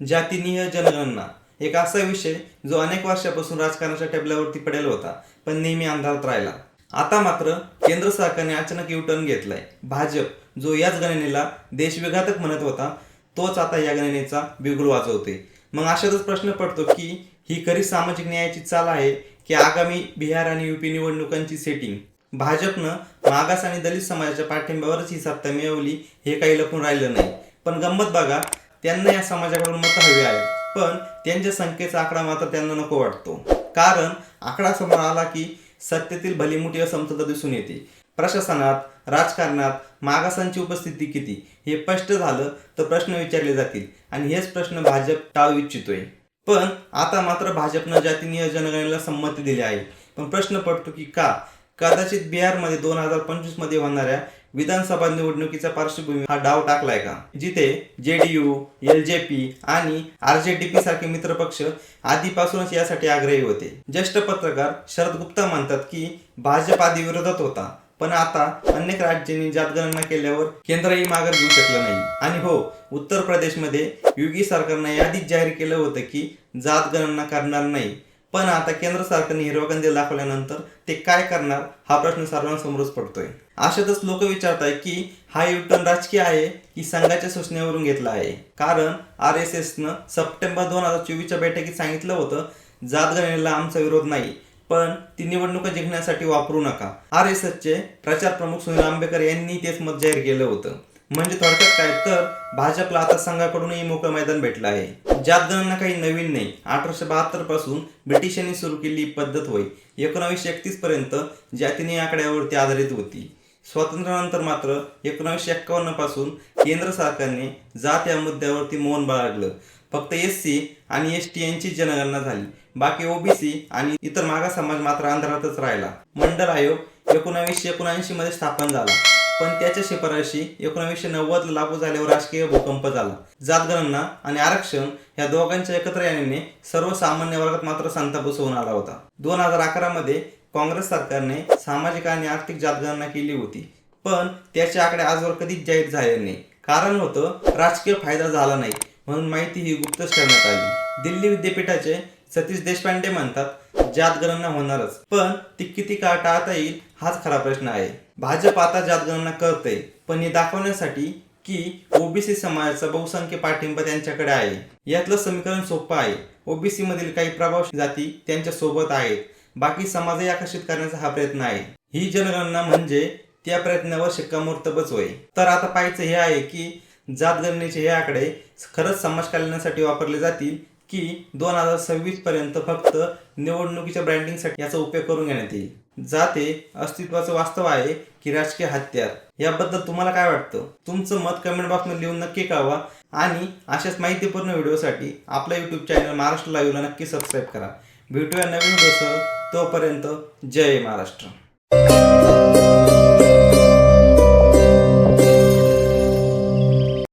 जातीनिहाय जनगणना एक असा विषय जो अनेक वर्षापासून राजकारणाच्या टेबलावरती पडेल होता, पण नेहमी अंधारात राहिला. आता मात्र केंद्र सरकारने अचानक युटर्न घेतलाय. भाजप जो याच गणनेला देशविघातक म्हणत होता, तोच आता या गणनेचा बिगुल वाजवतोय. मग अशातच प्रश्न पडतो की ही खरी सामाजिक न्यायाची चाल आहे की आगामी बिहार आणि यूपी निवडणुकांची सेटिंग? भाजपनं मागास आणि दलित समाजाच्या पाठिंब्यावरच ही सत्ता मिळवली हे काही लपून राहिलं नाही. पण गंमत बघा, त्यांना या समाजाकडून मतं हवी आहेत, पण त्यांच्या संख्येचा आकडा मात्र त्यांना नको वाटतो. कारण आकडा समोर आला की सत्तेतील भली मोठी असमतोलता दिसून येते. प्रशासनात, राजकारणात मागासांची उपस्थिती किती हे स्पष्ट झालं तर प्रश्न विचारले जातील आणि हेच प्रश्न भाजप टाळू इच्छितोय. पण आता मात्र भाजपनं जातीनिहाय जनगणनेला संमती दिली आहे. पण प्रश्न पडतो की का? कदाचित बिहारमध्ये 2025 मध्ये होणाऱ्या विधानसभा निवडणुकीचा पार्श्वभूमी हा डाव टाकलाय का? जिथे जेडीयू, एलजेपी आणि आरजेडीपी सारखे मित्रपक्ष आधीपासूनच यासाठी आग्रही होते. ज्येष्ठ पत्रकार शरद गुप्ता म्हणतात की भाजप आधी विरोधात होता, पण आता अनेक राज्यांनी जातगणना केल्यावर केंद्रही माघार घेऊ शकलं नाही. आणि हो, उत्तर प्रदेशमध्ये योगी सरकारनं यादीच जाहीर केलं होतं की जातगणना करणार नाही. पण आता केंद्र सरकारने हिरवा कंदील दाखवल्यानंतर ते काय करणार हा प्रश्न सर्वांसमोरच पडतोय. अशातच लोक विचारतायत की हा युटर्न राजकीय आहे की संघाच्या सूचनेवरून घेतला आहे. कारण RSSनं सप्टेंबर 2024च्या बैठकीत सांगितलं होतं, जातगणनेला आमचा विरोध नाही, पण ती निवडणुका जिंकण्यासाठी वापरू नका. RSSचे प्रचार प्रमुख सुनील आंबेकर यांनी तेच मत जाहीर केलं होतं. म्हणजे थोडक्यात काय तर भाजपला आता संघाकडूनही मोकळं मैदान भेटलं आहे. जातगणना काही नवीन नाही. 1872 पासून ब्रिटिशांनी सुरू केलेली पद्धत होय. 1931 पर्यंत जातीने आकड्यावरती आधारित होती. स्वातंत्र्यानंतर मात्र 1951 पासून केंद्र सरकारने जात या मुद्द्यावरती मौन बाळगलं. फक्त SC आणि ST यांची जनगणना झाली. बाकी OBC आणि इतर मागास समाज मात्र अंधारातच राहिला. मंडल आयोग 1979 मध्ये स्थापन झाला, पण त्याच्या शिफारशी 1990 लागू झाल्यावर राजकीय भूकंप झाला. जातगणना आणि आरक्षण या दोघांच्या एकत्र येण्याने सर्वसामान्य वर्गात मात्र संताप उसळून आला होता. 2011 मध्ये काँग्रेस सरकारने सामाजिक आणि आर्थिक जातगणना केली होती, पण त्याचे आकडे आजवर कधीच जाहीर झाले नाही. कारण होतं राजकीय फायदा झाला नाही म्हणून माहिती ही गुप्तच ठेवण्यात आली. दिल्ली विद्यापीठाचे सतीश देशपांडे म्हणतात, जातगणना होणारच, पण ती किती काळ टाळता येईल हाच खरा प्रश्न आहे. भाजप आता जातगणना करते, पण हे दाखवण्यासाठी की OBC समाजाचा बहुसंख्य पाठिंबा त्यांच्याकडे आहे. यातलं समीकरण सोपं आहे. OBC मधील काही प्रभावशाली जाती त्यांच्या सोबत आहेत, बाकी समाजही आकर्षित करण्याचा हा प्रयत्न आहे. ही जनगणना म्हणजे त्या प्रयत्नावर शिक्कामोर्तबच होय. तर आता पाहायचं हे आहे की जातगणनेचे हे आकडे खरंच समाज कल्याणासाठी वापरले जातील की 2026 पर्यंत फक्त निवडणुकीच्या ब्रँडिंगसाठी याचा उपयोग करून घेण्यात येईल. जाते अस्तित्वाचं वास्तव आहे की राजकीय हत्यार? याबद्दल तुम्हाला काय वाटतं? तुमचं मत कमेंट बॉक्समध्ये लिहून नक्की कळवा आणि अशाच माहितीपूर्ण व्हिडिओसाठी आपला YouTube चॅनल महाराष्ट्र लाईव्हला नक्की सबस्क्राईब करा. भेटूया नवीन व्हिडिओसह. तोपर्यंत जय महाराष्ट्र.